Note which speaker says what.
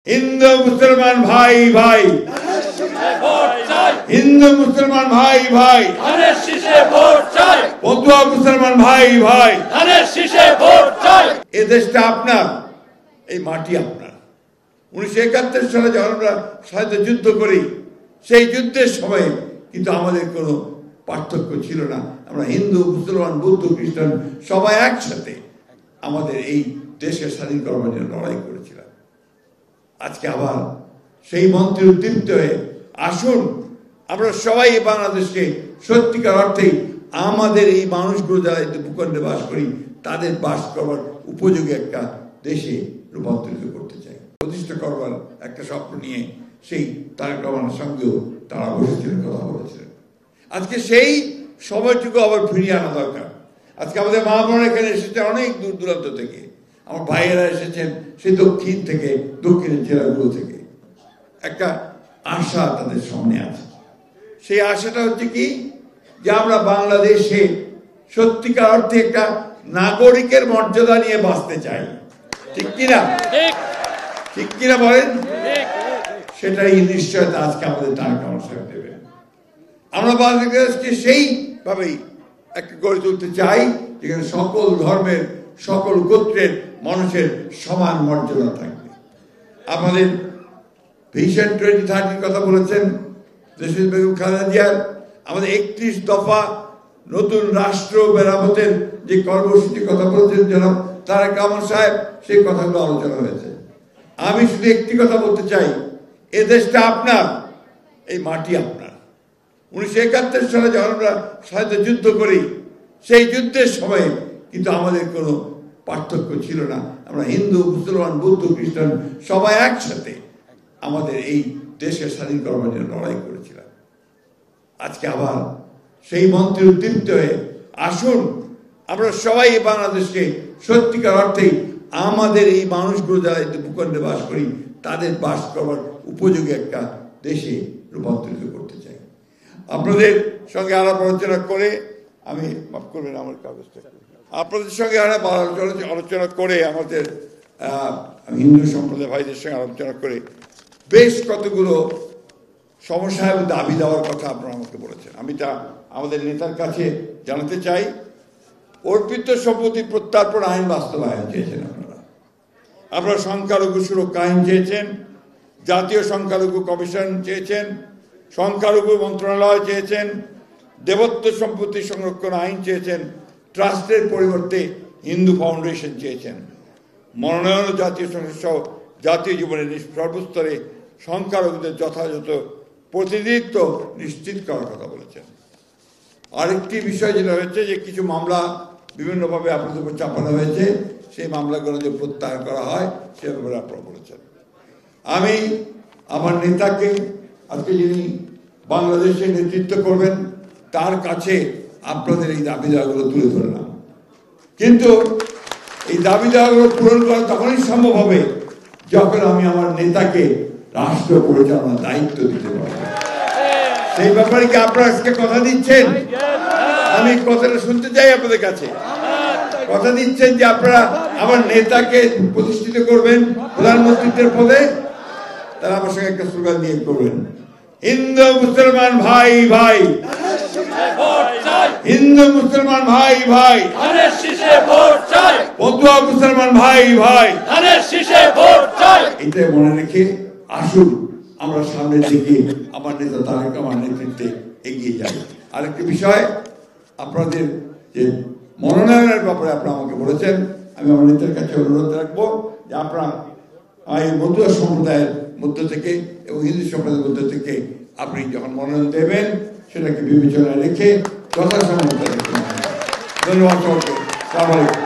Speaker 1: हिंदू मुसलमान भाई भाई हिंदू मुसलमान भाई भाई बंधुआ मुसलमान भाई भाई এই দেশটা আপনার, এই মাটি আপনার। 1971 সালে যখন আমরা স্বাধীনতা যুদ্ধ করি, সেই যুদ্ধের সময় কিন্তু আমাদের কোনো পার্থক্য ছিল না। আমরা হিন্দু মুসলমান বৌদ্ধ খ্রিস্টান সবাই একসাথে আমাদের এই দেশকে স্বাধীন করার জন্য লড়াই করেছিলাম। আজকে আবার সেই মন্ত্রে উদ্দীপ্ত হয়ে আসুন আমরা সবাই বাংলাদেশকে সত্যিকার অর্থেই আমাদের এই মানুষগুলো যারা ভূখণ্ডে বাস করি তাদের বাস করবার উপযোগী একটা দেশে রূপান্তরিত করতে চাই, প্রতিষ্ঠা করবার একটা স্বপ্ন নিয়ে সেই তারেক রহমানের সঙ্গেও তারা বসেছিলেন, কথা বলেছিলেন। আজকে সেই সময়টুকু আবার ফিরিয়ে আনা দরকার। আজকে আমাদের মা বোনেরা এখানে এসেছে অনেক দূর দূরান্ত থেকে, আমার ভাইয়েরা এসেছেন সেই দক্ষিণ থেকে, দক্ষিণের জেলাগুলো থেকে। একটা আশা তাদের সামনে আছে। সেই আশাটা হচ্ছে কি, যে আমরা বাংলাদেশে সত্যিকার অর্থে একটা নাগরিকের মর্যাদা নিয়ে বাঁচতে চাই। ঠিক কিনা? ঠিক কিনা বলেন? সেটাই নিশ্চয়তা আজকে আমাদের তারেক রহমান সাহেব দেবেন। আমরা বাংলাদেশকে সেইভাবেই একটা গড়ে তুলতে চাই যেখানে সকল ধর্মের সকল গোত্রের মানুষের সমান মর্যাদা থাকবে। আমাদের ভিশন 2030 কথা বলেছেন দেশের বেগম খালেদা জিয়ার। আমাদের 31 দফা নতুন রাষ্ট্র মেরামতের যে কর্মসূচির কথা বলেছেন জনাব তারেক রহমান সাহেব, সেই কথাগুলো আলোচনা হয়েছে। আমি শুধু একটি কথা বলতে চাই, এ দেশটা আপনার, এই মাটি আপনার। 1971 সালে যখন আমরা স্বাধীনতা যুদ্ধ করি, সেই যুদ্ধের সময় কিন্তু আমাদের কোনো পার্থক্য ছিল না। আমরা হিন্দু মুসলমান বৌদ্ধ খ্রিস্টান সবাই একসাথে আমাদের এই দেশকে স্বাধীন করার জন্য লড়াই করেছিলাম। আজকে আবার সেই মন্ত্রে উদ্দীপ্ত হয়ে আসুন আমরা সবাই বাংলাদেশকে সত্যিকার অর্থেই আমাদের এই মানুষগুলো যারা ভূখণ্ডে বাস করি তাদের বাস করবার উপযোগী একটা দেশে রূপান্তরিত করতে চাই। আপনাদের সঙ্গে আলাপ আলোচনা করে আমি, মাফ করবেন আমার কাগজটা, আপনাদের সঙ্গে আলোচনা করে আমাদের হিন্দু সম্প্রদায় ভাইদের সঙ্গে আলোচনা করে বেশ কতগুলো সমস্যা এবং দাবি দেওয়ার কথা আপনারা আমাকে বলেছেন। আমি তা আমাদের নেতার কাছে জানাতে চাই। অর্পিত সম্পত্তি প্রত্যার্পণ আইন বাস্তবায়ন চেয়েছেন আপনারা সংখ্যালঘু সুরক্ষা আইন চেয়েছেন, জাতীয় সংখ্যালঘু কমিশন চেয়েছেন, সংখ্যালঘু মন্ত্রণালয় চেয়েছেন, দেবত্ব সম্পত্তি সংরক্ষণ আইন চেয়েছেন, ট্রাস্টের পরিবর্তে হিন্দু ফাউন্ডেশন চেয়েছেন, মনোনয়ন জাতীয় সংসদ সহ জাতীয় জীবনের সর্বস্তরে সংখ্যালঘুদের যথাযথ প্রতিনিধিত্ব নিশ্চিত করার কথা বলেছেন। আরেকটি বিষয় যেটা হয়েছে যে কিছু মামলা বিভিন্নভাবে আপনাদের উপর চাপানো হয়েছে, সেই মামলাগুলো যে প্রত্যাহার করা হয় সে ব্যাপারে আপনারা বলেছেন। আমি আমার নেতাকে আজকে যিনি বাংলাদেশে নেতৃত্ব করবেন তার কাছে আপনাদের এই দাবি দাওয়াগুলো তুলে ধরলাম। কিন্তু এই দাবি দাওয়াগুলো পূরণ করা তখনই সম্ভব হবে যখন আমি আমার নেতাকে রাষ্ট্র পরিচালনার দায়িত্ব দিতে পারব। সেই ব্যাপারে কি আপনারা আজকে কথা দিচ্ছেন? আমি কথাটা শুনতে চাই আপনাদের কাছে। কথা দিচ্ছেন যে আপনারা আমার নেতাকে প্রতিষ্ঠিত করবেন প্রধানমন্ত্রীর পদে? তারা আমার সঙ্গে একটা স্লোগান দিয়ে করবেন, হিন্দু মুসলমান ভাই ভাই, হিন্দু মুসলমান ভাই ভাই, বন্ধুয়া মুসলমান ভাই ভাই। এটাই মনে রেখে আসুন আমরা সামনের দিকে আমার নেতা তারেক রহমানের নেতৃত্বে এগিয়ে যাই। আরেকটি বিষয়, আপনাদের যে মনোনয়নের ব্যাপারে আপনারা আমাকে বলেছেন, আমি আমার নেতার কাছে অনুরোধ রাখবো যে আপনারা এই বন্ধুয়া সম্প্রদায়ের মধ্য থেকে এবং হিন্দু সম্প্রদায়ের মধ্য থেকে আপনি যখন মনোনয়ন দেবেন সেটাকে বিবেচনায় রেখে যথাসময়। ধন্যবাদ সবাইকে।